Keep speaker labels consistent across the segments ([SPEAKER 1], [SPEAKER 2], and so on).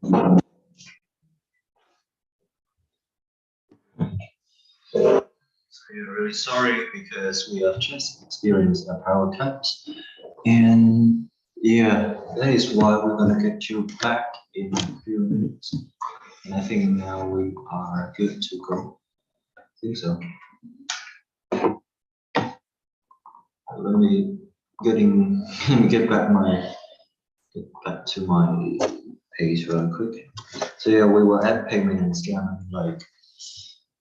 [SPEAKER 1] We're really sorry because we have just experienced a power cut, and yeah, that is why we're gonna get you back in a few minutes. And I think now we are good to go. I think so. Let me get back to my page real quick. So yeah, we will add payment and scam. Like,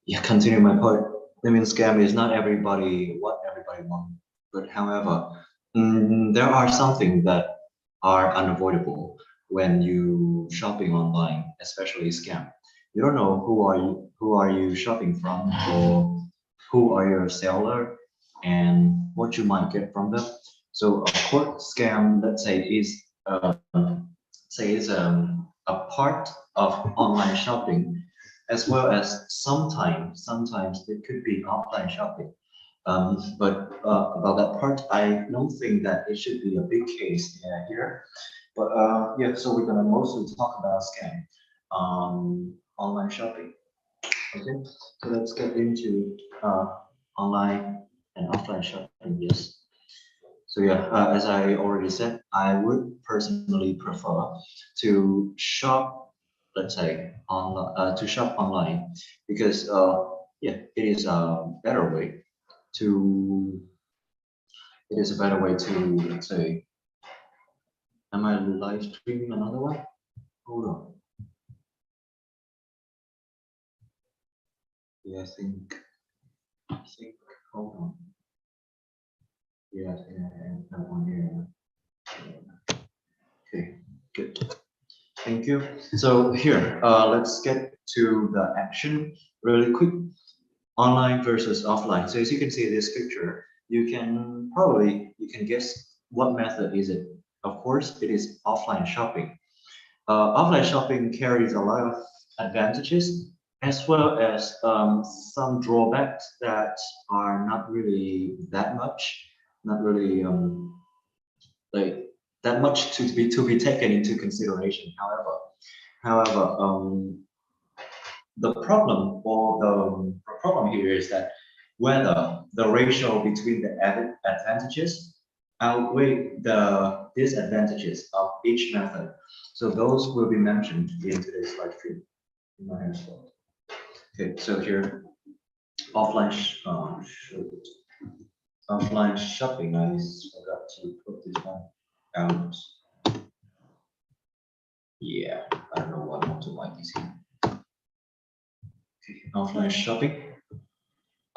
[SPEAKER 1] yeah, continue my point. Payment scam is not what everybody wants, but however, there are something that are unavoidable when you shopping online, especially scam. You don't know who are you shopping from, or who are your seller, and what you might get from them. So of course, scam, let's say is a part of online shopping, as well as sometimes it could be offline shopping. But about that part, I don't think that it should be a big case here. But yeah, so we're gonna mostly talk about scam, online shopping. Okay, so let's get into online and offline shopping. Yes. So yeah, as I already said, I would personally prefer to shop, let's say, to shop online because yeah, to it is a better way to, let's say, am I live streaming another one? Hold on. Yeah, I think, hold on. Yeah, that one here. Okay, good. Thank you. So here, let's get to the action really quick. Online versus offline. So as you can see in this picture, you can guess what method is it. Of course, it is offline shopping. Offline shopping carries a lot of advantages as well as some drawbacks that are not really that much, not really like that much to be taken into consideration. However, the problem here is that whether the ratio between the advantages outweigh the disadvantages of each method. So those will be mentioned in today's slide stream. In my hands. Okay, so here, offline offline shopping. I forgot to put this one out. Yeah, I don't know what I want to like this here. Okay, offline shopping.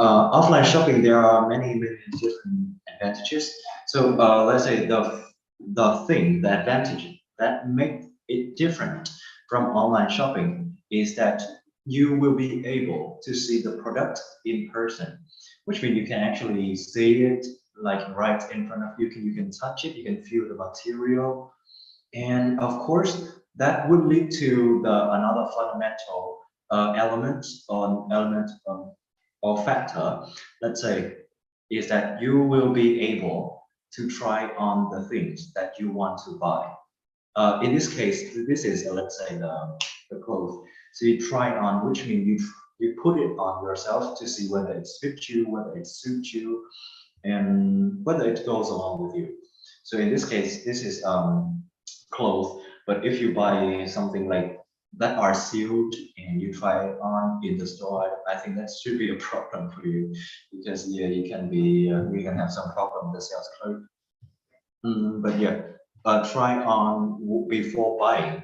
[SPEAKER 1] Offline shopping, there are many different advantages. So let's say the advantage that make it different from online shopping is that you will be able to see the product in person, which means you can actually see it like right in front of you. You can touch it, you can feel the material, and of course that would lead to another fundamental element or factor, let's say, is that you will be able to try on the things that you want to buy. In this case, this is let's say the clothes. So you try on, which means you put it on yourself to see whether it fits you, whether it suits you, and whether it goes along with you. So in this case, this is clothes. But if you buy something like that are sealed and you try it on in the store, I think that should be a problem for you because yeah, you can have some problem with the sales clerk. But yeah, try on before buying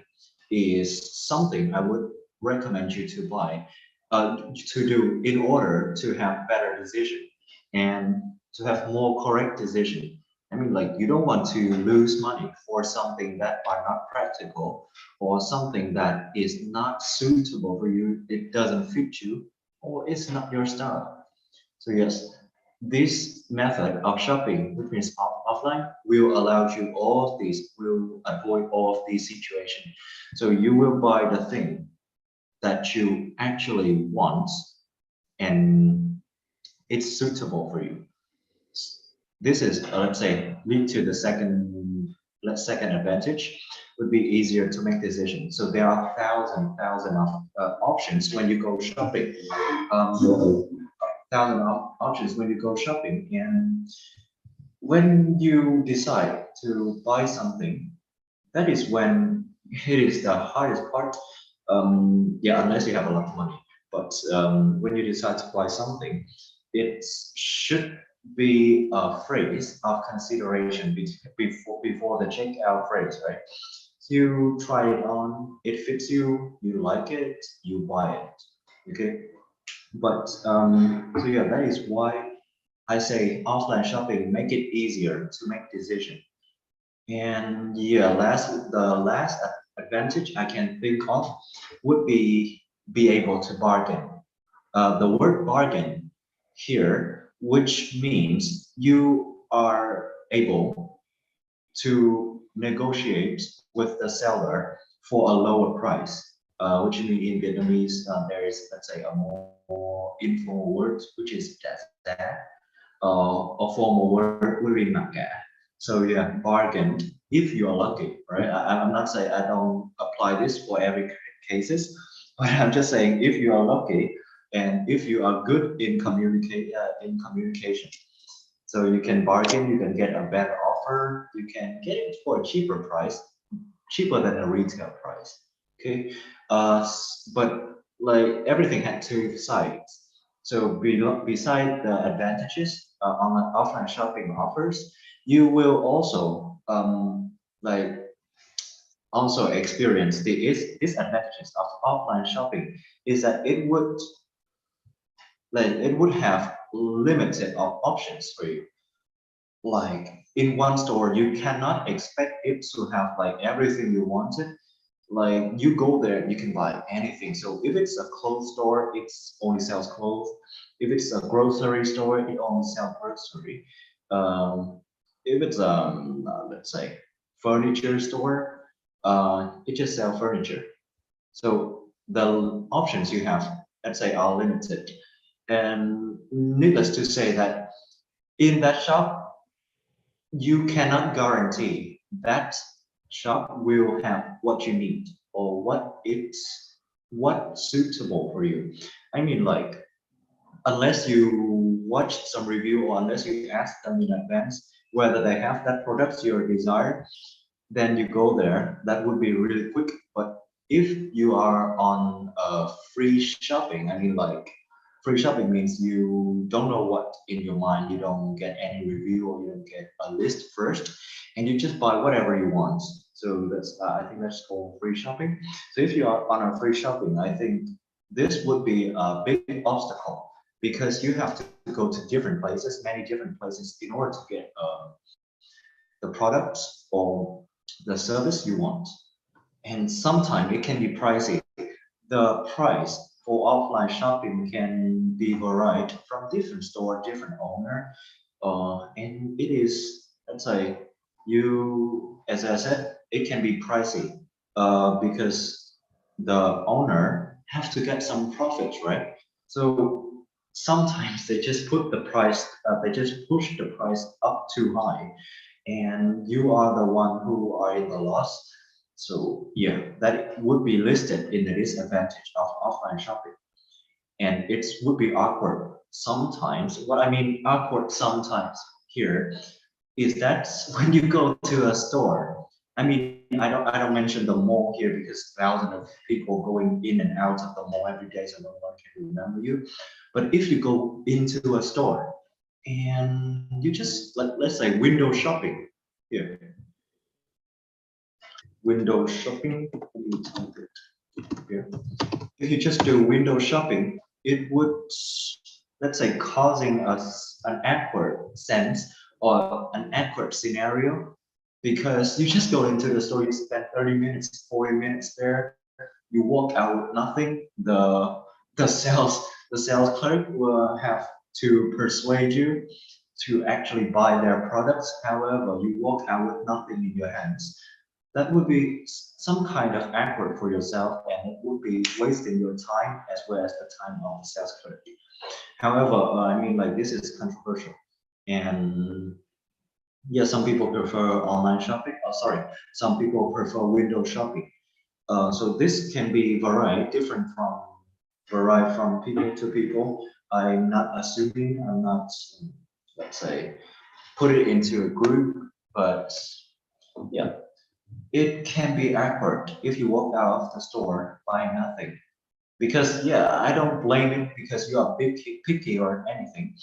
[SPEAKER 1] is something I would recommend you to buy, to do in order to have better decision and to have more correct decision. I mean, like you don't want to lose money for something that are not practical or something that is not suitable for you. It doesn't fit you or it's not your style. So yes, this method of shopping, which means offline, will allow you all these, will avoid all of these situations. So you will buy the thing that you actually want and it's suitable for you. This is, let's say, lead to the second let's second advantage would be easier to make decisions. So there are thousand of options when you go shopping. Thousand of options when you go shopping, and when you decide to buy something, that is when it is the hardest part. Yeah, unless you have a lot of money. But when you decide to buy something, it should be a phrase of consideration before the checkout phrase, right? So you try it on, it fits you, you like it, you buy it. Okay. But so yeah, that is why I say offline shopping make it easier to make decision. And yeah, the last advantage I can think of would be able to bargain. The word bargain here, which means you are able to negotiate with the seller for a lower price. Which means in Vietnamese, there is, let's say, a more informal word, which is giá, a formal word would be maka. So yeah, bargain if you are lucky, right? I'm not saying I don't apply this for every cases, but I'm just saying if you are lucky and if you are good in communication, so you can bargain, you can get a better offer, you can get it for a cheaper price, cheaper than a retail price. Okay, but like everything had two sides. So beside the advantages online offline shopping offers, you will also like also experience the disadvantages of offline shopping is that it would have limited of options for you. Like in one store, you cannot expect it to have like everything you wanted. Like you go there, you can buy anything. So if it's a clothes store, it only sells clothes. If it's a grocery store, it only sells grocery. If it's let's say furniture store, it just sells furniture. So the options you have, let's say, are limited. And needless to say that in that shop, you cannot guarantee that shop will have what you need or what's suitable for you. I mean, like unless you watch some review or unless you ask them in advance whether they have that product you desire, then you go there. That would be really quick. But if you are on free shopping, I mean, like free shopping means you don't know what in your mind, you don't get any review or you don't get a list first, and you just buy whatever you want. So that's I think that's called free shopping. So if you are on a free shopping, I think this would be a big obstacle because you have to go to different places, many different places, in order to get the products or the service you want. And sometimes it can be pricey. The price for offline shopping can be varied from different store, different owner. And it is, let's say, as I said, it can be pricey because the owner has to get some profits, right? So sometimes they just put the price, they just push the price up too high, and you are the one who are in the loss. So yeah, that would be listed in the disadvantage of offline shopping. And it would be awkward sometimes. What I mean awkward sometimes here is that when you go to a store, I mean, I don't mention the mall here because thousands of people going in and out of the mall every day, so no one can remember you. But if you go into a store and you just let's say window shopping here, window shopping. Let me type it here. If you just do window shopping, it would, let's say, causing us an awkward sense or an awkward scenario because you just go into the store, you spend 30 minutes, 40 minutes there, you walk out with nothing. The sales clerk will have to persuade you to actually buy their products. However, you walk out with nothing in your hands. That would be some kind of effort for yourself and it would be wasting your time as well as the time of the sales clerk. However, I mean, like this is controversial and Yeah, some people prefer online shopping. Oh, sorry, some people prefer window shopping. So this can be vary from people to people. I'm not assuming, I'm not, let's say, put it into a group, but yeah, it can be awkward if you walk out of the store buying nothing. Because yeah, I don't blame it because you are picky or anything,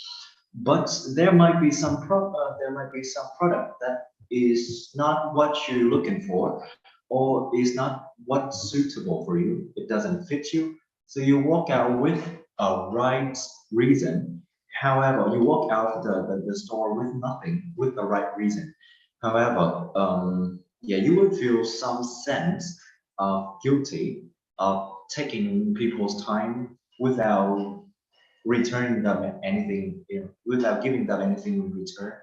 [SPEAKER 1] but there might be some product that is not what you're looking for or is not what's suitable for you. It doesn't fit you, so you walk out with a right reason. However, you walk out of the store with nothing, with the right reason. However, yeah, you will feel some sense of guilty of taking people's time without returning them anything without giving them anything in return.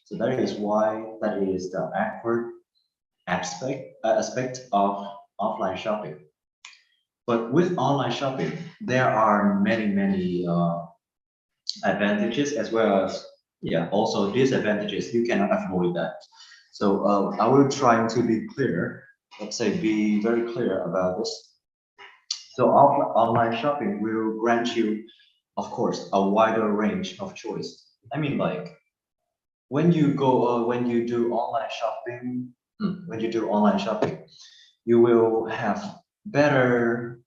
[SPEAKER 1] So that is why that is the awkward aspect of offline shopping. But with online shopping, there are many advantages as well as yeah also disadvantages. You cannot avoid that. So I will try to be clear. Let's say be very clear about this. So online shopping will grant you, of course, a wider range of choice. I mean, like when you do online shopping, when you do online shopping, you will have better,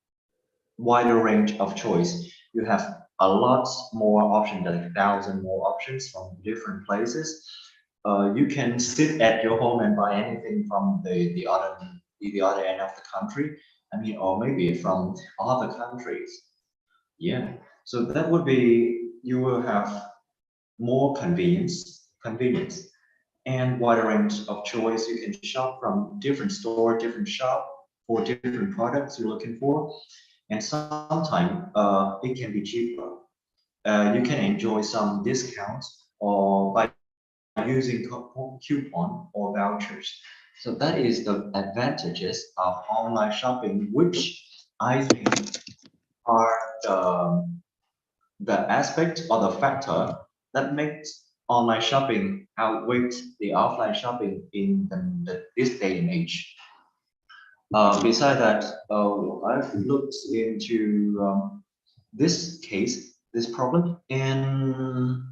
[SPEAKER 1] wider range of choice. You have a lot more options, like 1,000 more options from different places. You can sit at your home and buy anything from the other end of the country. I mean, or maybe from other countries. Yeah. So that would be you will have more convenience, and wider range of choice. You can shop from different store, different shop for different products you're looking for, and sometimes it can be cheaper. You can enjoy some discounts or by using coupon or vouchers. So that is the advantages of online shopping, which I think are the aspect or the factor that makes online shopping outweigh the offline shopping in this day and age. Besides that, I've looked into this case, this problem, and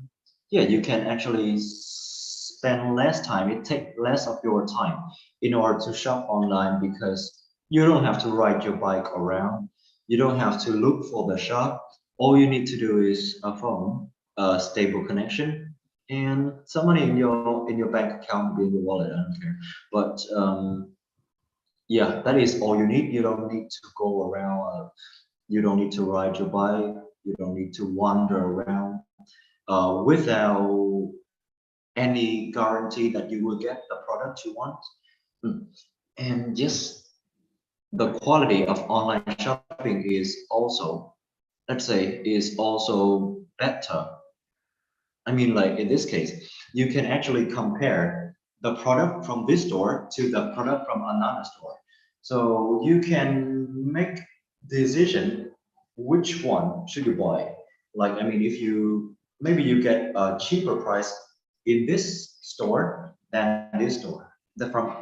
[SPEAKER 1] yeah, you can actually spend less time. It takes less of your time in order to shop online because you don't have to ride your bike around. You don't have to look for the shop. All you need to do is a phone, a stable connection, and some money in your bank account, in your wallet. I don't care, but yeah, that is all you need. You don't need to go around. You don't need to ride your bike. You don't need to wander around without any guarantee that you will get the product you want. Mm. And yes, the quality of online shopping is also, let's say, is also better. I mean, like in this case, you can actually compare the product from this store to the product from another store. So you can make decision which one should you buy. Like, I mean, if you maybe you get a cheaper price in this store than this store.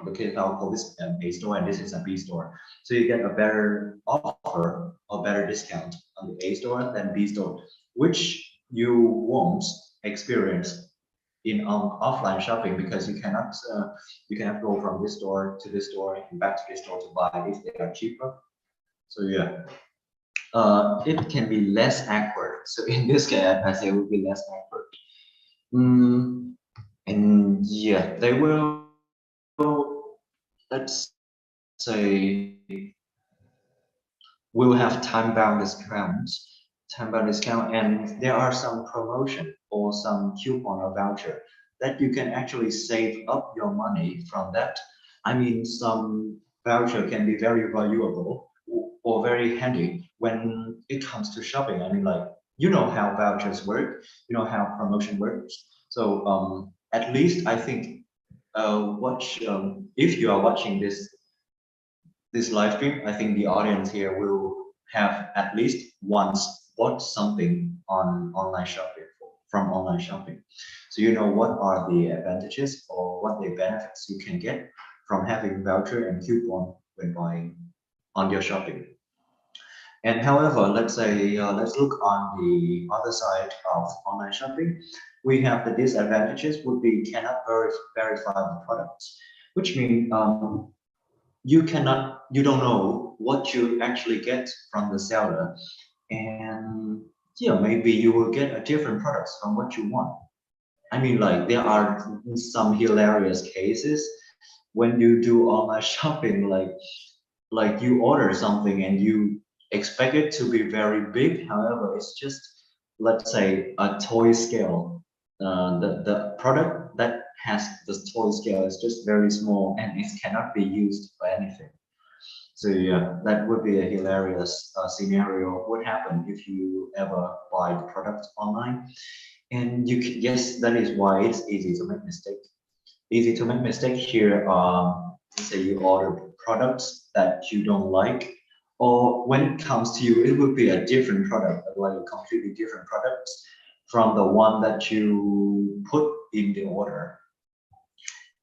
[SPEAKER 1] Okay, I'll call this A store and this is a B store. So you get a better offer or better discount on the A store than B store, which you won't experience in offline shopping because you cannot go from this store to this store and back to this store to buy if they are cheaper. So yeah, it can be less awkward. So in this case, I say it would be less awkward. Mm, and yeah, they will, let's say, will have time bound discount, and there are some promotion or some coupon or voucher that you can actually save up your money from that. I mean, some voucher can be very valuable or very handy when it comes to shopping. I mean, like, you know how vouchers work, you know how promotion works. So at least I think watch if you are watching this live stream, I think the audience here will have at least once bought something on online shopping from online shopping. So you know what are the advantages or what the benefits you can get from having voucher and coupon when buying on your shopping. And however, let's say, let's look on the other side of online shopping. We have the disadvantages would be cannot verify the products, which means you don't know what you actually get from the seller. And yeah, maybe you will get a different products from what you want. I mean, like there are some hilarious cases when you do online shopping, like you order something and you expect it to be very big. However, it's just, let's say, a toy scale. The product that has the toy scale is just very small and it cannot be used for anything. So yeah, that would be a hilarious scenario. What happen if you ever buy the product online? And yes, that is why it's easy to make mistake. Easy to make mistake here. Say you order products that you don't like, or when it comes to you, it would be a different product, like a completely different product from the one that you put in the order.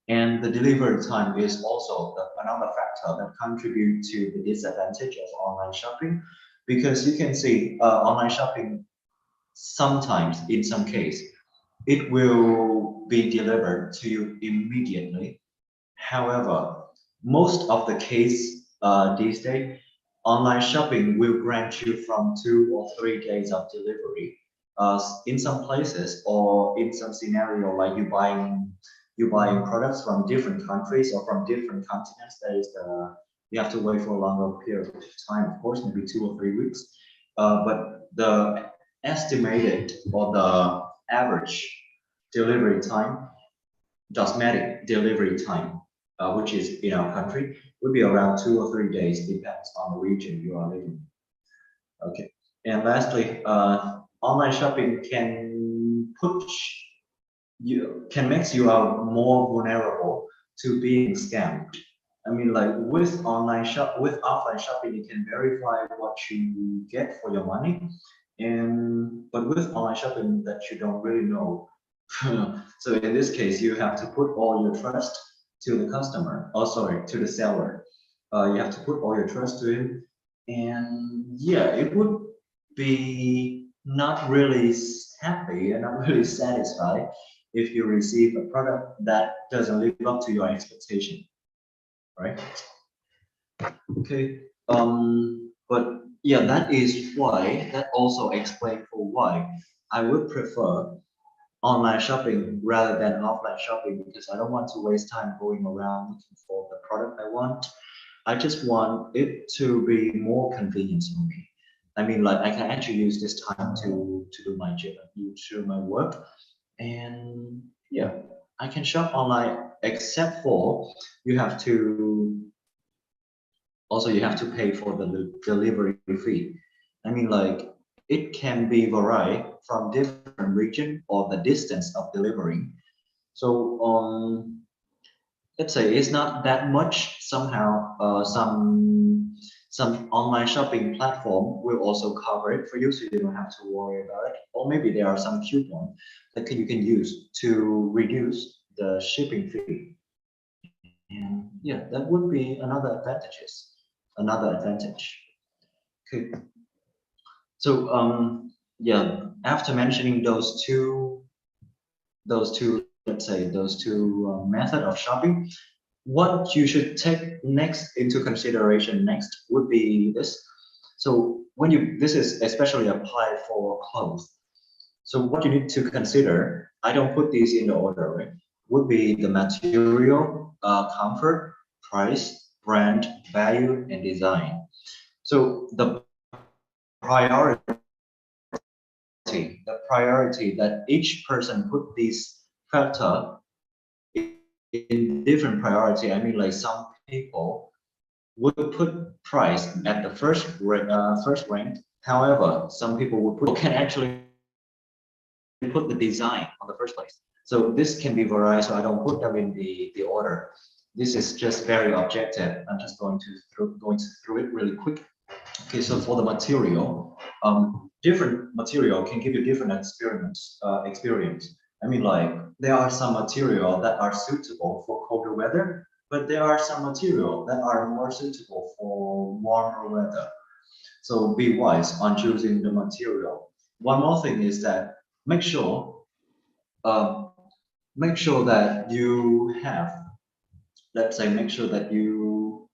[SPEAKER 1] And the delivery time is also another factor that contribute to the disadvantage of online shopping, because you can see online shopping sometimes, in some case, it will be delivered to you immediately. However, most of the case these days, online shopping will grant you from 2 or 3 days of delivery. In some places or in some scenario, like you buying products from different countries or from different continents, that is you have to wait for a longer period of time, of course, maybe 2 or 3 weeks. But the estimated or the average delivery time, domestic delivery time, which is in our country, would be around 2 or 3 days, depends on the region you are living. Okay. And lastly, online shopping can make you out more vulnerable to being scammed. I mean, like with offline shopping, you can verify what you get for your money, and but with online shopping, that you don't really know. So in this case, you have to put all your trust to the customer. Oh, sorry, to the seller. You have to put all your trust to him, and yeah, it would be not really happy and not really satisfied if you receive a product that doesn't live up to your expectation, right? Okay. But yeah, that also explains for why I would prefer online shopping rather than offline shopping, because I don't want to waste time going around looking for the product I want. I just want it to be more convenient for me. I mean, like I can actually use this time to do my job, to do my work, and yeah, I can shop online, except for you have to you have to pay for the delivery fee. I mean, like it can be vary from different region or the distance of delivering. So let's say it's not that much. Somehow, some online shopping platform will also cover it for you, so you don't have to worry about it. Or maybe there are some coupon that you can use to reduce the shipping fee. And yeah, that would be another advantage. Okay. So yeah, after mentioning those two, let's say those two method of shopping, what you should take next into consideration next would be this. So this is especially applied for clothes. So what you need to consider, I don't put these in the order, right? Would be the material, comfort, price, brand, value, and design. So priority, the priority that each person put these factor in different priority. I mean, like some people would put price at the first rank. However, some people can actually put the design on the first place. So this can be varied. So I don't put them in the order. This is just very objective. I'm just going through it really quick. Okay, so for the material, different material can give you different experience. I mean, like there are some material that are suitable for colder weather, but there are some material that are more suitable for warmer weather. So be wise on choosing the material. One more thing is that make sure uh, make sure that you have, let's say, make sure that you,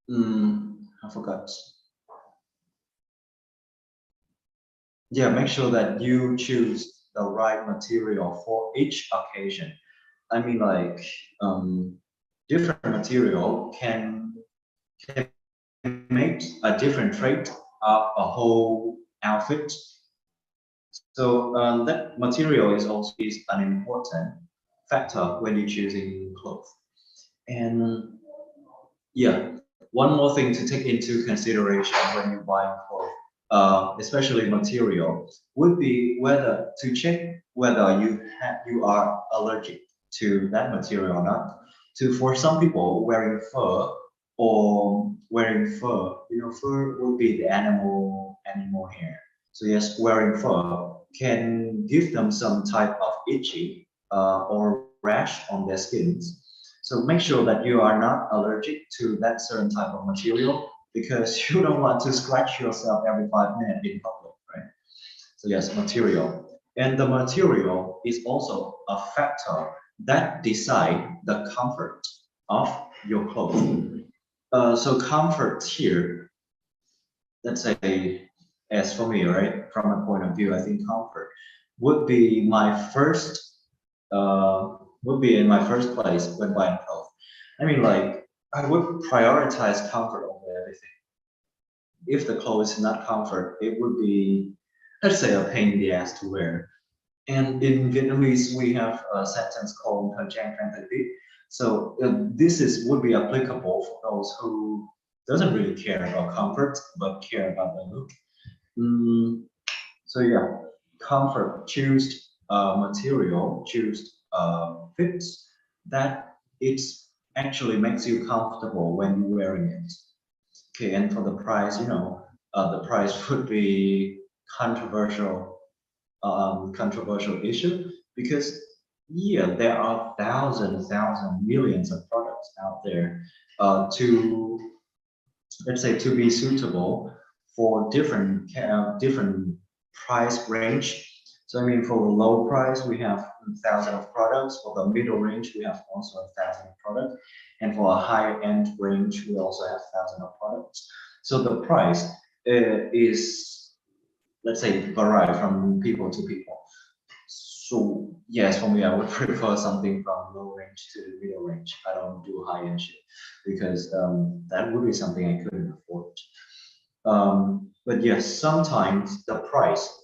[SPEAKER 1] I forgot. Yeah, make sure that you choose the right material for each occasion. I mean, like, different material can make a different trait of a whole outfit. So that material is also is an important factor when you're choosing clothes. And yeah, one more thing to take into consideration when you're buying clothes, especially material, would be whether to check whether you are allergic to that material or not. To for some people wearing fur or wearing fur, fur would be the animal hair. So yes, wearing fur can give them some type of itchy or rash on their skins. So make sure that you are not allergic to that certain type of material because you don't want to scratch yourself every 5 minutes in public, right? So yes, material. And the material is also a factor that decide the comfort of your clothes. So comfort here, let's say, as for me, right, from a point of view, I think comfort would be my first, would be in my first place when buying clothes. I mean, like, I would prioritize comfort over everything. If the clothes is not comfort, it would be, let's say, a pain in the ass to wear. And in Vietnamese, we have a sentence called "Thời trang trang thời tiết." So this is would be applicable for those who doesn't really care about comfort but care about the look. Mm, so yeah, comfort, choose material, choose fits that it's actually makes you comfortable when you're wearing it. Okay, and for the price, the price would be controversial, controversial issue because yeah, there are thousands, millions of products out there to, let's say, to be suitable for different price range. So I mean, for the low price, we have thousands of products. For the middle range, we have also a thousand of products, and for a higher end range, we also have thousands of products. So the price is, let's say, vary from people to people. So yes, for me, I would prefer something from low range to the middle range. I don't do high end shit because that would be something I couldn't afford. But yes, sometimes the price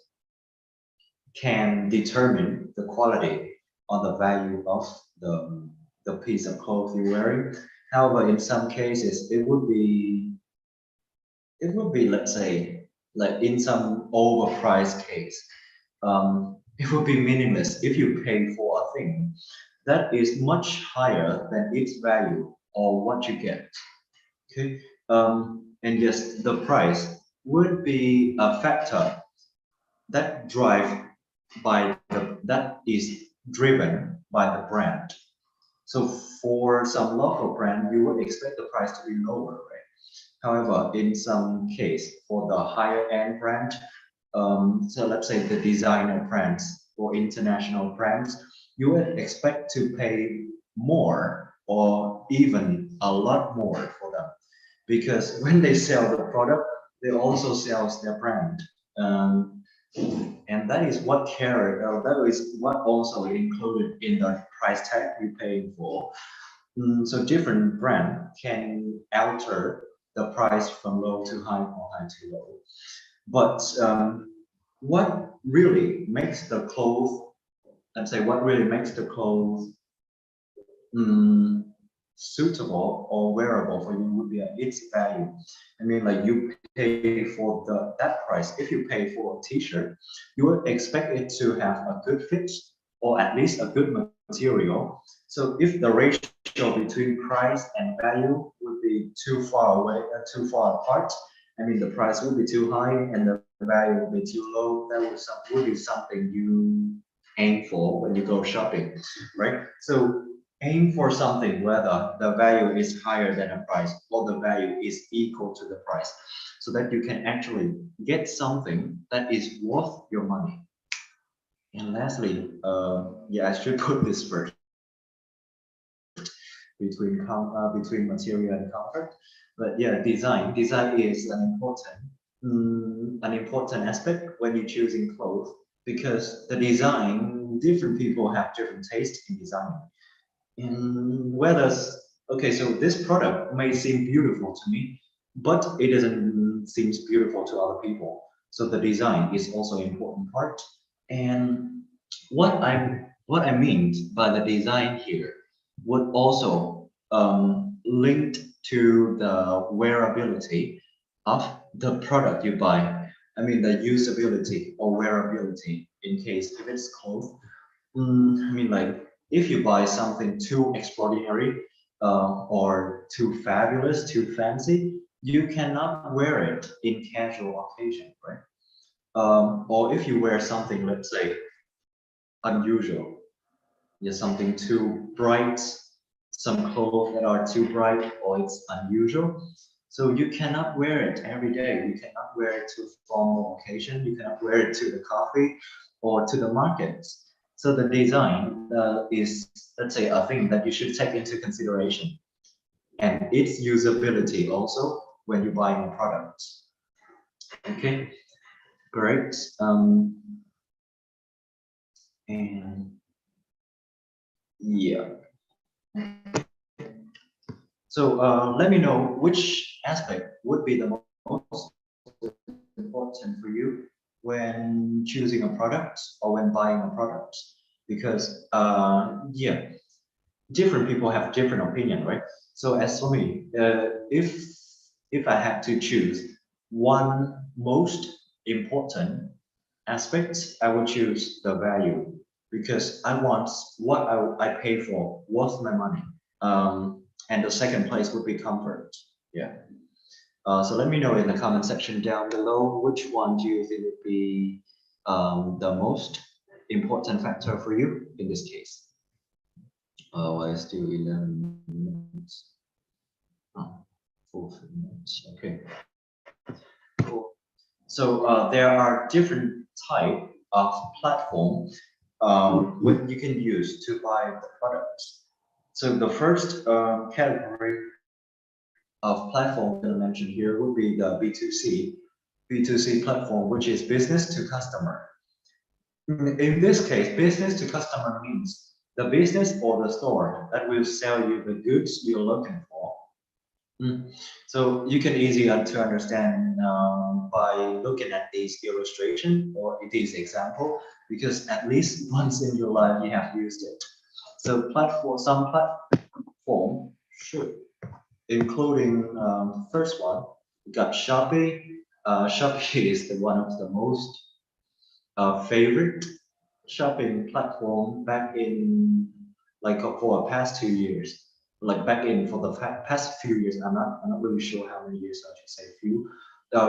[SPEAKER 1] can determine the quality or the value of the piece of clothes you're wearing. However, in some cases, it would be, let's say, like in some overpriced case, it would be meaningless if you pay for a thing that is much higher than its value or what you get. Okay, and yes, the price would be a factor that drive that is driven by the brand. So for some local brand, you would expect the price to be lower, right? However, in some case, for the higher end brand, so let's say the designer brands or international brands, you would expect to pay more or even a lot more for them because when they sell the product, they also sells their brand. Um, and that is what that is what also included in the price tag we pay for. So different brand can alter the price from low to high or high to low. But what really makes the clothes, let's say, what really makes the clothes mm, suitable or wearable for you would be its value. I mean, like you pay for that price. If you pay for a t-shirt, you would expect it to have a good fit or at least a good material. So if the ratio between price and value would be too far away, too far apart, I mean, the price would be too high and the value would be too low. That would be something you aim for when you go shopping, right? So aim for something whether the value is higher than the price or the value is equal to the price, so that you can actually get something that is worth your money. And lastly, yeah, I should put this first between material and comfort. But yeah, design is an important aspect when you're choosing clothes, because the design, different people have different taste in design. And whether, okay, so this product may seem beautiful to me, but it doesn't seem beautiful to other people. So the design is also an important part. And what I mean by the design here would also linked to the wearability of the product you buy. I mean the usability or wearability in case if it's clothes. I mean, like if you buy something too extraordinary or too fabulous, too fancy, you cannot wear it in casual occasion, right? Or if you wear something, let's say, unusual, yeah, something too bright, some clothes that are too bright or it's unusual. So you cannot wear it every day. You cannot wear it to formal occasion. You cannot wear it to the coffee or to the markets. So the design is, let's say, a thing that you should take into consideration, and its usability also when you're buying a product. Okay, great. And yeah. So let me know which aspect would be the most important for you when choosing a product or when buying a product, because yeah, different people have different opinion, right? So as for me, if I had to choose one most important aspect, I would choose the value, because I want what I pay for worth my money. And the second place would be comfort. Yeah. So let me know in the comment section down below which one do you think would be the most important factor for you in this case. Oh, I still 11 minutes. Oh, 4 minutes. Okay. Cool. So there are different type of platform what you can use to buy the products. So the first category of platform that I mentioned here would be the B2C platform, which is business to customer. In this case, business to customer means the business or the store that will sell you the goods you're looking for. So you can easily to understand by looking at this illustration or this example, because at least once in your life you have used it. So some platform should, including first one, we got Shopee. Shopee is one of the most favorite shopping platform back in like for the past 2 years. Like back in for the past few years, I'm not really sure how many years, I should say few.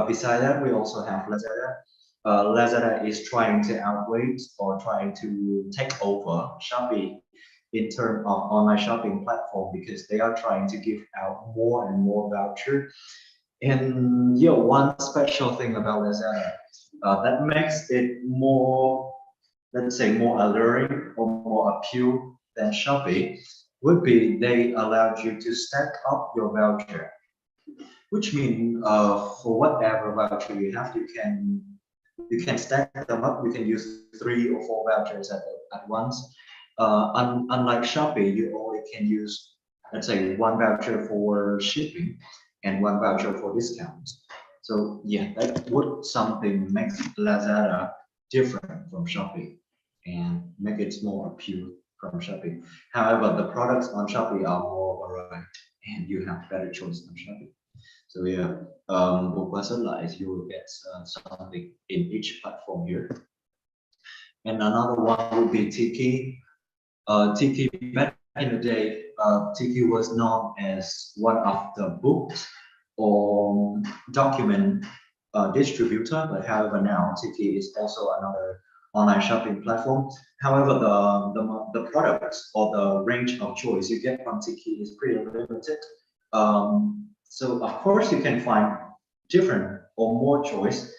[SPEAKER 1] Beside that, we also have Lazada. Lazada is trying to outweigh or trying to take over Shopee in terms of online shopping platform, because they are trying to give out more and more voucher. And yeah, one special thing about Lazada that makes it more, let's say, more alluring or more appeal than Shopee would be they allowed you to stack up your voucher, which means for whatever voucher you have, you can stack them up. You can use 3 or 4 vouchers at once. Unlike Shopee, you only can use, let's say, 1 voucher for shipping and 1 voucher for discounts. So yeah, that would something makes Lazada different from Shopee and make it more appeal from Shopee. However, the products on Shopee are more varied and you have better choice on Shopee. So yeah, what was it you will get something in each platform here. And another one would be Tiki. Tiki, back in the day, Tiki was known as one of the books or document distributor, but however now Tiki is also another online shopping platform. However, the products or the range of choice you get from Tiki is pretty limited. So of course you can find different or more choice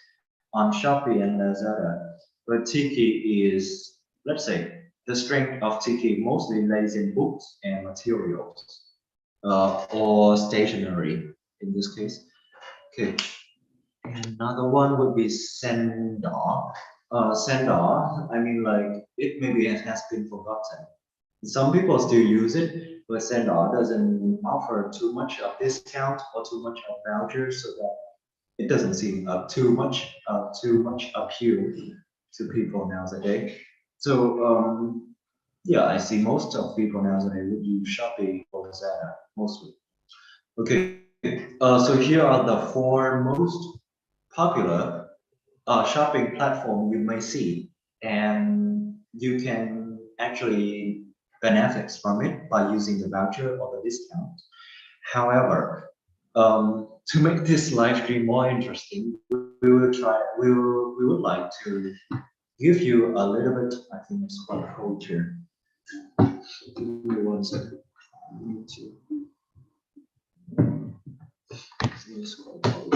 [SPEAKER 1] on Shopee and Lazada, but Tiki is, let's say, the strength of Tiki mostly lays in books and materials, or stationery in this case. Okay, another one would be Sendar. Sendar, I mean, like it maybe has been forgotten. Some people still use it, but Sendar doesn't offer too much of discount or too much of vouchers, so that it doesn't seem too much appeal to people nowadays. So yeah, I see most of people nowadays would use Shopee or Lazada mostly. Okay, so here are the four most popular shopping platform you may see, and you can actually benefit from it by using the voucher or the discount. However, to make this live stream more interesting, we would like to give you a little bit. I think it's quite cold here. Give me one second. I need to. It's quite cold.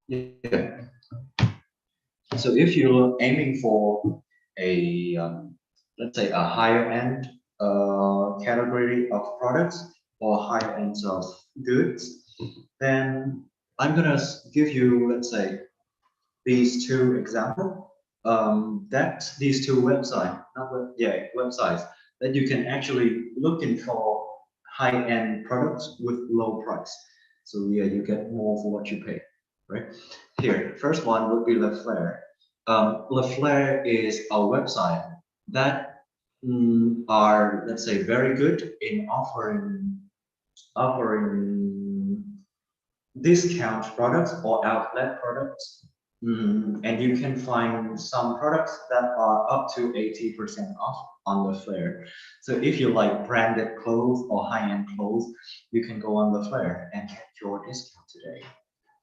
[SPEAKER 1] Yeah. So if you're aiming for a let's say a higher end category of products or higher ends of goods, then I'm gonna give you, let's say, these two examples. That these two websites, not web, yeah, websites that you can actually looking for high-end products with low price. So yeah, you get more for what you pay, right? Here, first one would be Leflare. Leflare is a website that are, let's say, very good in offering discount products or outlet products. And you can find some products that are up to 80% off on the Flare. So if you like branded clothes or high-end clothes, you can go on the Flare and get your discount today.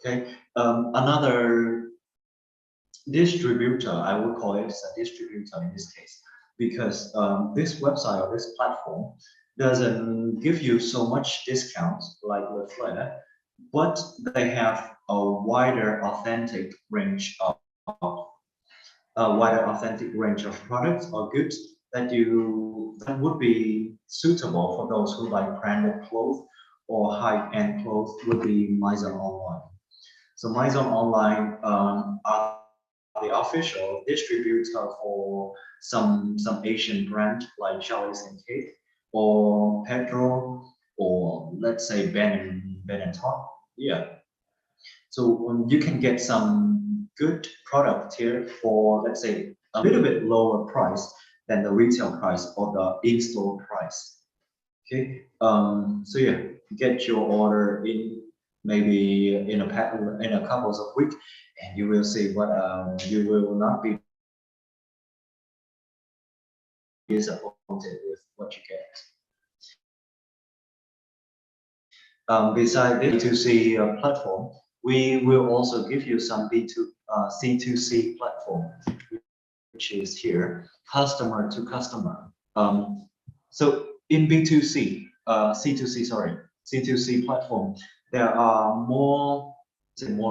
[SPEAKER 1] Okay. Another distributor, I would call it a distributor in this case, because this website or this platform doesn't give you so much discounts like Leflare, but they have a wider authentic range of of products or goods that would be suitable for those who like branded clothes or high-end clothes would be Maison Online. So Maison Online are the official distributor for some Asian brand like Charles and Kate or Pedro or let's say Ben and Todd. Yeah. So you can get some good product here for, let's say, a little bit lower price than the retail price or the in-store price. Okay. So yeah, get your order in maybe in a couple of weeks, and you will see what you will not be disappointed with what you get. Beside this B2C platform, we will also give you some C2C platform, which is here, customer to customer. So in B2C, C2C, sorry, C2C platform, there are more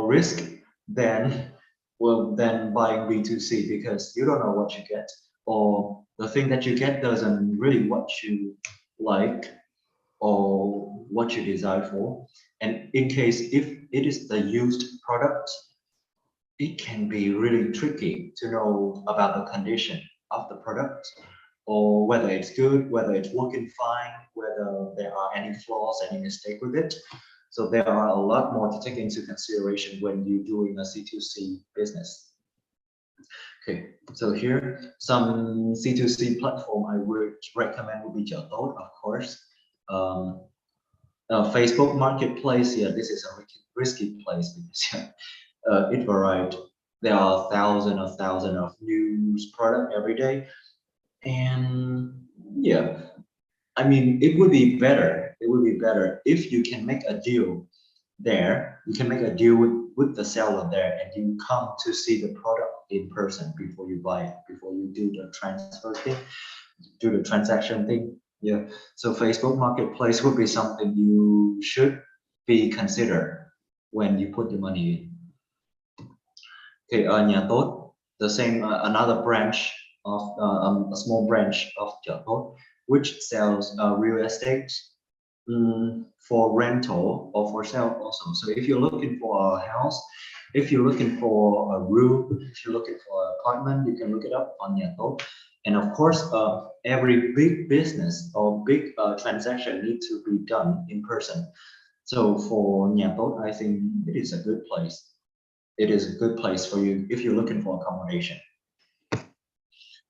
[SPEAKER 1] risk than than buying B2C because you don't know what you get, or the thing that you get doesn't really what you like or what you desire for. And in case if it is the used product, it can be really tricky to know about the condition of the product or whether it's good, whether it's working fine, whether there are any flaws, any mistake with it. So there are a lot more to take into consideration when you're doing a C2C business. Okay, so here some C2C platform I would recommend would be Giotto, of course. Facebook Marketplace, yeah, this is a risky place because it varied. There are thousands of news product every day, and yeah, I mean, it would be better. It would be better if you can make a deal there, you can make a deal with the seller there, and you come to see the product in person before you buy it, before you do the transfer thing, do the transaction thing. Yeah. So Facebook Marketplace would be something you should be considered when you put the money in. Okay, Nhà Tốt, the same another branch of a small branch of Chợ Tốt, which sells real estate for rental or for sale also. So if you're looking for a house, if you're looking for a room, if you're looking for an apartment, you can look it up on Nhà Tốt. And of course, every big business or big transaction needs to be done in person. So for Nhà Tốt, I think it is a good place. It is a good place for you if you're looking for accommodation.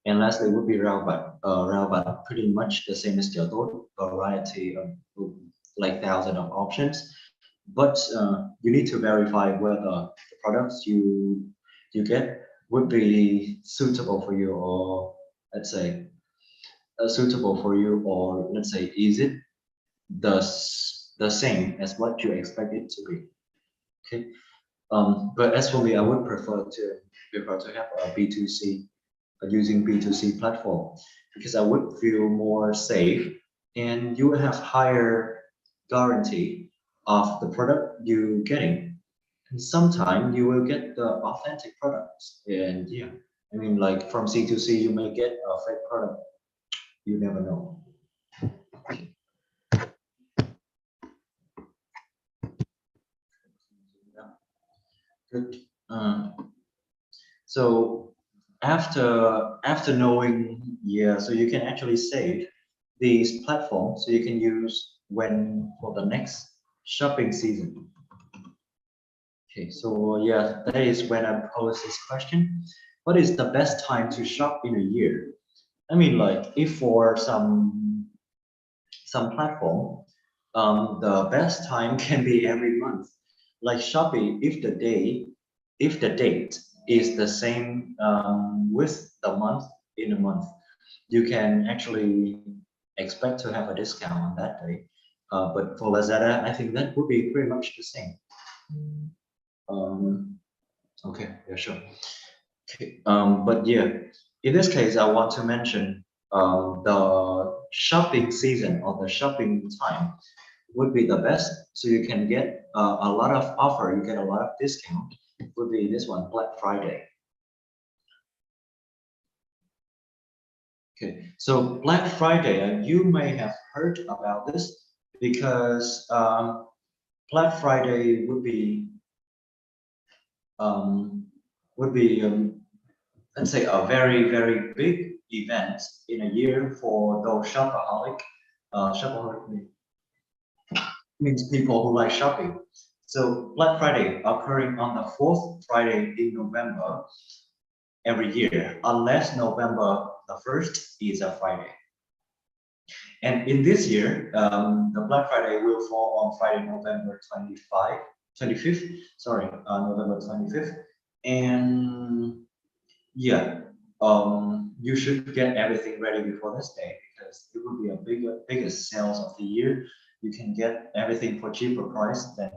[SPEAKER 1] And lastly would be Rau Vặt. Rau Vặt pretty much the same as Chợ Tốt, variety of like thousands of options, but you need to verify whether the products you get would be suitable for you, or let's say suitable for you, or let's say is it the same as what you expect it to be. Okay. But as for me, I would prefer to have a B2C, using B2C platform, because I would feel more safe, and you have higher guarantee of the product you're getting. And sometimes you will get the authentic products, and yeah, I mean, like from C2C, you may get a fake product. You never know. Good. So after knowing, yeah, so you can actually save these platforms, so you can use when for the next shopping season. Okay, so yeah, that is when I pose this question. What is the best time to shop in a year? I mean, like if for some platform, the best time can be every month. Like Shopee, if the date is the same with the month in a month, you can actually expect to have a discount on that day. But for Lazada, I think that would be pretty much the same. Okay, yeah, sure. Okay, but yeah, in this case, I want to mention the shopping season or the shopping time would be the best. So you can get a lot of offer, you get a lot of discount. Would be this one, Black Friday. Okay, so Black Friday, you may have heard about this, because Black Friday would be let's say a very big event in a year for those shopaholic. Shopaholic means people who like shopping. So Black Friday occurring on the fourth Friday in November every year, unless November the 1st is a Friday. And in this year, the Black Friday will fall on Friday, November 25th, sorry, November 25th. And yeah, you should get everything ready before this day, because it will be a biggest sales of the year. You can get everything for cheaper price than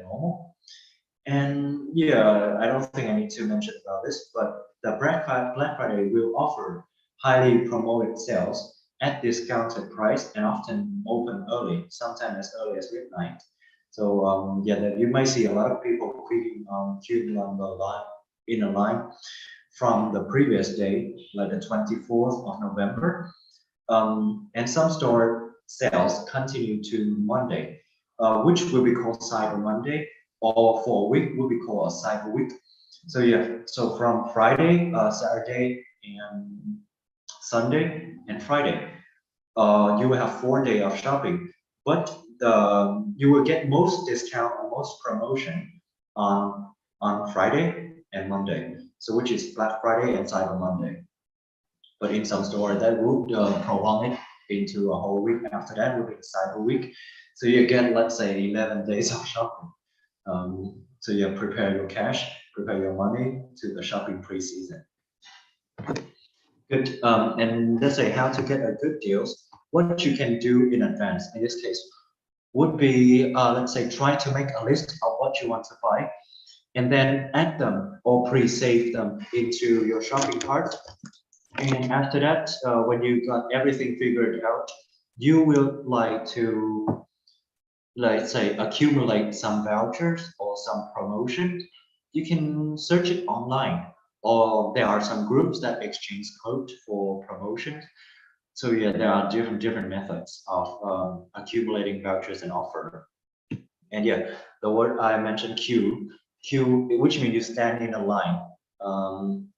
[SPEAKER 1] normal. And yeah, I don't think I need to mention about this, but the Black Friday will offer highly promoted sales at discounted price, and often open early, sometimes as early as midnight. So yeah, you might see a lot of people queuing on the line, in a line from the previous day, like the 24th of November. And some store sales continue to Monday, which will be called Cyber Monday, or for a week will be called a Cyber Week. So yeah, so from Friday, Saturday, and Sunday and Friday, you will have 4 days of shopping, but you will get most discount or most promotion on Friday and Monday. So which is Black Friday and Cyber Monday. But in some store that would prolong it into a whole week. After that would be Cyber Week. So you get, let's say, 11 days of shopping. So you prepare your cash, prepare your money to the shopping pre-season. Good. And let's say how to get a good deals. What you can do in advance. In this case, would be, let's say, try to make a list of what you want to buy and then add them or pre-save them into your shopping cart. And after that, when you got everything figured out, you will like to, let's say, accumulate some vouchers or some promotion. You can search it online, or there are some groups that exchange code for promotions. So yeah, there are different methods of accumulating vouchers and offer. And yeah, the word I mentioned queue, which means you stand in a line.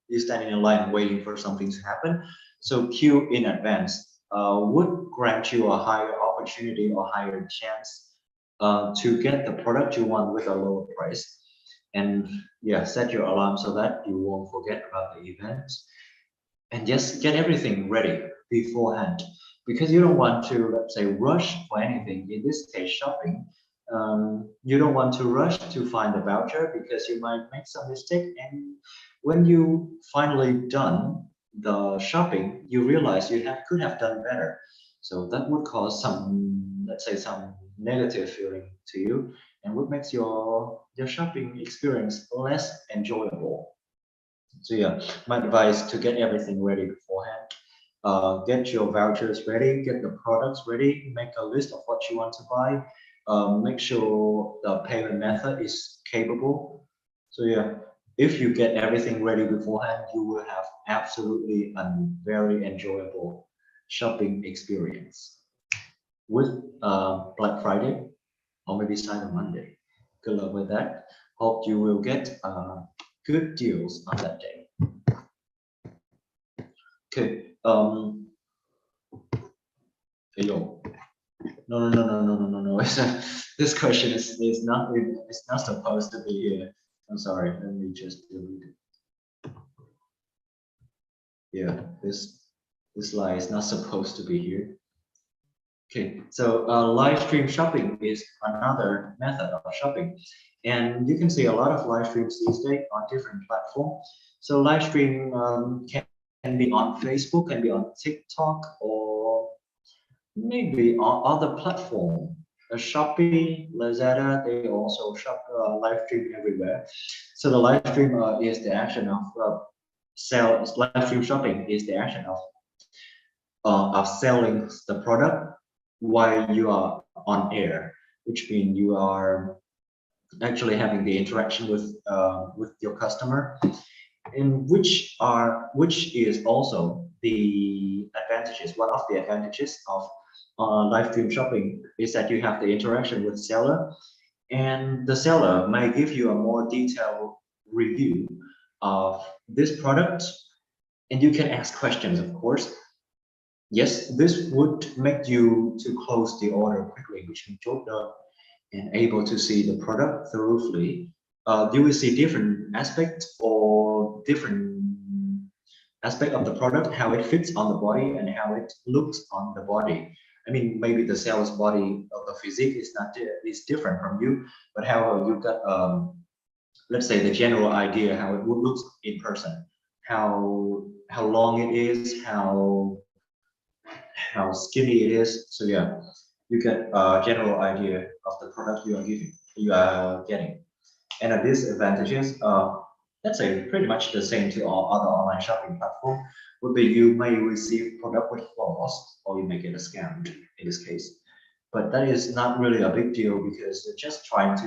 [SPEAKER 1] You stand in a line waiting for something to happen. So queue in advance would grant you a higher opportunity or higher chance to get the product you want with a lower price. And yeah, set your alarm so that you won't forget about the event. And just get everything ready beforehand because you don't want to, let's say, rush for anything. In this case, shopping. You don't want to rush to find the voucher because you might make some mistake. And when you finally done the shopping, you realize you could have done better. So that would cause some, let's say, some negative feeling to you, and what makes your shopping experience less enjoyable. So yeah, my advice to get everything ready beforehand. Get your vouchers ready, get the products ready, make a list of what you want to buy. Make sure the payment method is capable. So yeah, if you get everything ready beforehand, you will have absolutely a very enjoyable shopping experience with Black Friday or maybe Cyber Monday. Good luck with that. Hope you will get good deals on that day. Okay. Hello. No, no, no, no, no, no, no, no. This question is not supposed to be here. I'm sorry. Let me just delete it. Yeah, this slide is not supposed to be here. Okay, so live stream shopping is another method of shopping, and you can see a lot of live streams these days on different platforms. So live stream can be on Facebook, can be on TikTok, or maybe on other platform. Shopee, Lazada, they also shop live stream everywhere. So the live stream is the action of live stream shopping is the action of selling the product while you are on air, which means you are actually having the interaction with your customer, and which is also the advantages. One of the advantages of live stream shopping is that you have the interaction with seller, and the seller may give you a more detailed review of this product, and you can ask questions, of course. Yes, this would make you to close the order quickly, which means you're done and able to see the product thoroughly. You will see different aspects or different aspect of the product, how it fits on the body and how it looks on the body. I mean, maybe the seller's body or the physique is not is different from you, but how you got let's say the general idea how it would look in person, how long it is, how skinny it is. So yeah, you get a general idea of the product you are getting. And the disadvantages, let's say pretty much the same to all other online shopping platform, would be you may receive product with flaws or you may get a scam in this case. But that is not really a big deal because you're just trying to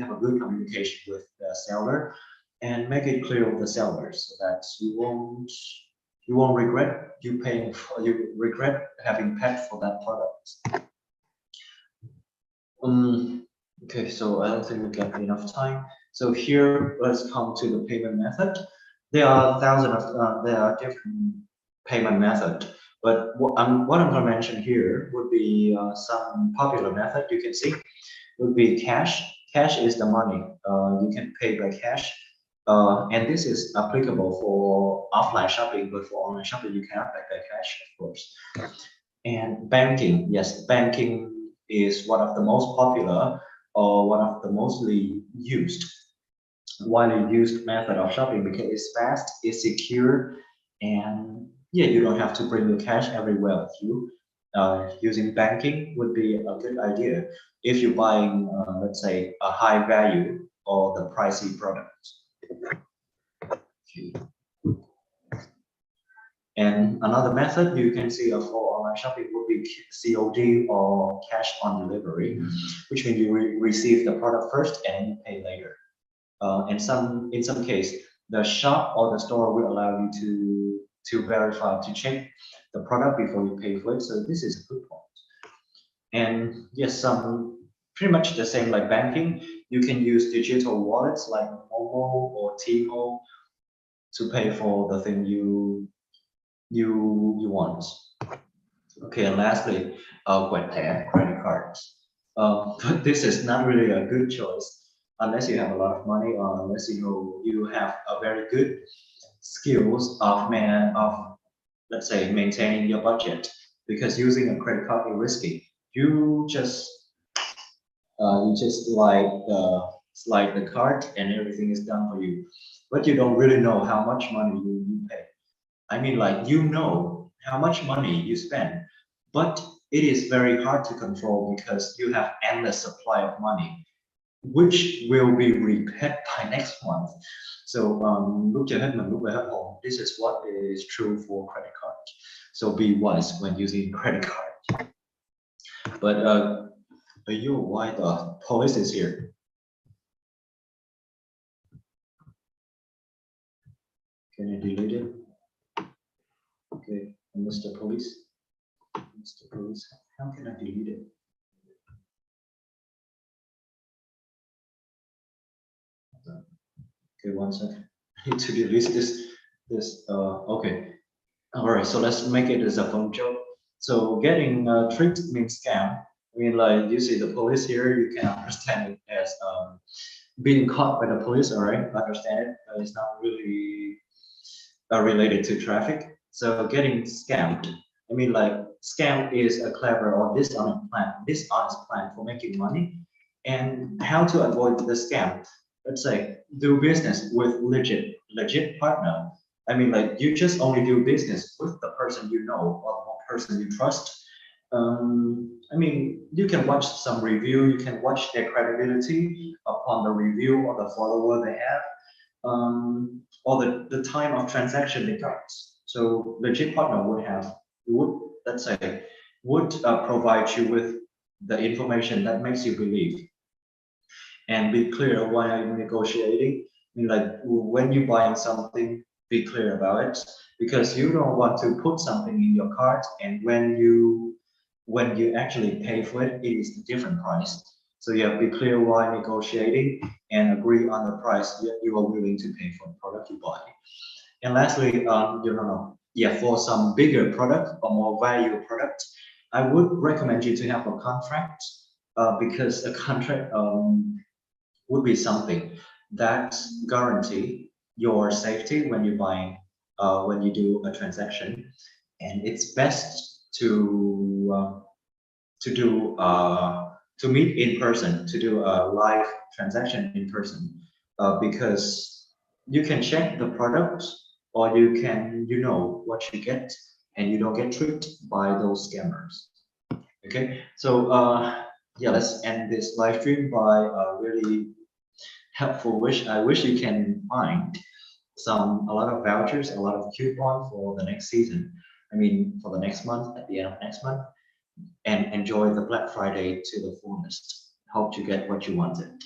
[SPEAKER 1] have a good communication with the seller and make it clear with the seller so that you won't regret you regret having paid for that product. Okay, so I don't think we got enough time. So here, let's come to the payment method. There are there are different payment method, but what I'm going to mention here would be some popular method. You can see would be cash. Cash is the money. You can pay by cash. And this is applicable for offline shopping, but for online shopping, you cannot pay by cash, of course. And banking, yes, banking is one of the most popular or one of the mostly widely used method of shopping because it's fast, it's secure, and yeah, you don't have to bring your cash everywhere with you. using banking would be a good idea if you're buying, let's say, a high value or the pricey product. And another method you can see for online shopping would be COD or cash on delivery, which means you receive the product first and you pay later. And in some case, the shop or the store will allow you to verify, to check the product before you pay for it. So this is a good point. And yes, some pretty much the same like banking. You can use digital wallets like Momo or Tmall to pay for the thing you want. Okay, and lastly, credit cards. But this is not really a good choice unless you have a lot of money or unless you have a very good skills of let's say maintaining your budget, because using a credit card is risky. You just slide the card and everything is done for you, but you don't really know how much money you pay. I mean, like, you know how much money you spend, but it is very hard to control because you have endless supply of money, which will be repaid by next month. So lúc chưa hết mình lúc về hết hồn. This is what is true for credit cards. So be wise when using credit card. But why the police is here? Can I delete it? Okay, Mr. Police. Mr. Police, how can I delete it? Okay, one second. I need to delete this. Okay. All right. So let's make it as a fun joke. So getting tricked means scam. I mean, like, you see the police here, you can understand it as being caught by the police. All right, understand it. It's not really related to traffic. So getting scammed. I mean, like, scam is a clever or dishonest plan for making money. And how to avoid the scam? Let's say do business with legit partner. I mean, like, you just only do business with the person you know or the person you trust. I mean, you can watch some review, you can watch their credibility upon the review or the follower they have, or the time of transaction they got. So legit partner would, let's say, provide you with the information that makes you believe, and be clear while you're negotiating. I mean, like, when you're buying something, be clear about it, because you don't want to put something in your cart and when you actually pay for it, it is a different price. So you have to be clear while negotiating and agree on the price that you are willing to pay for the product you buy. And lastly, for some bigger product or more value product, I would recommend you to have a contract, because a contract would be something that guarantee your safety when you're buying, when you do a transaction. And it's best to meet in person, to do a live transaction in person, because you can check the product, or you can what you get, and you don't get tricked by those scammers. Okay, so yeah, let's end this live stream by a really helpful wish. I wish you can find a lot of vouchers, a lot of coupon for the next season. I mean, for the next month, at the end of next month, and enjoy the Black Friday to the fullest. Hope you get what you wanted.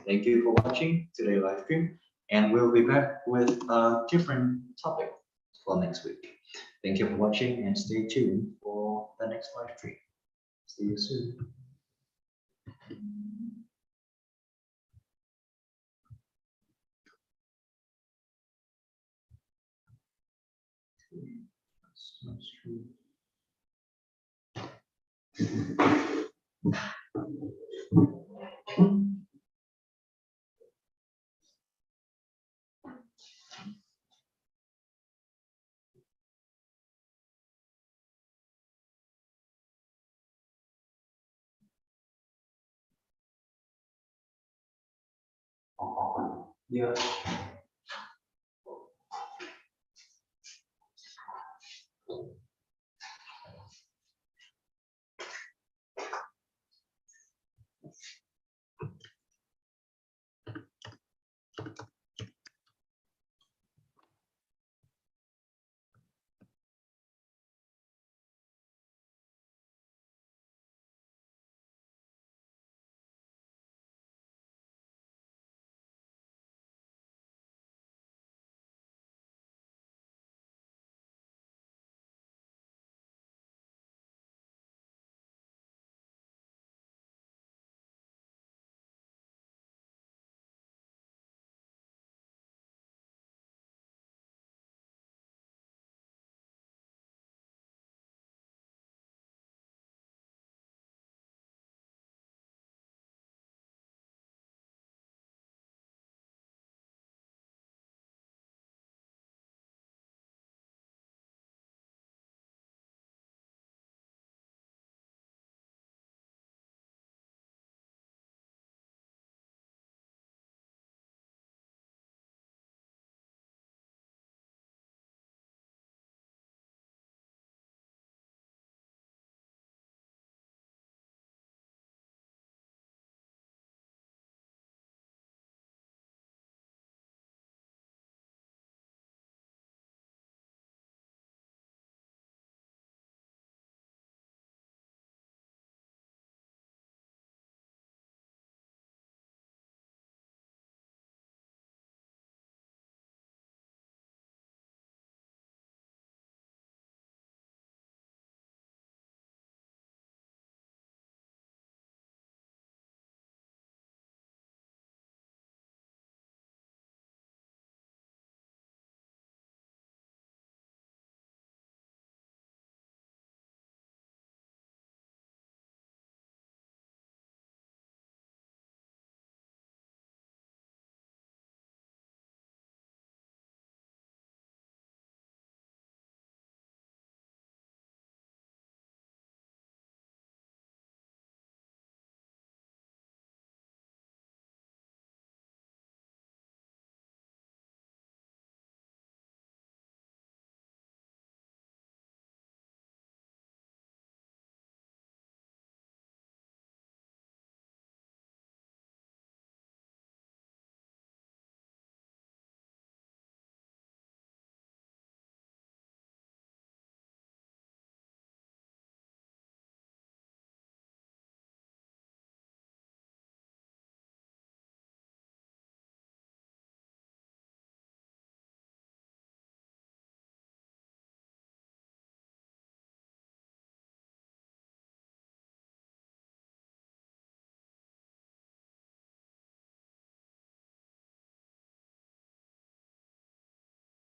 [SPEAKER 1] Thank you for watching today's live stream, and we'll be back with a different topic for next week. Thank you for watching, and stay tuned for the next live stream. See you soon. That's true. Yeah.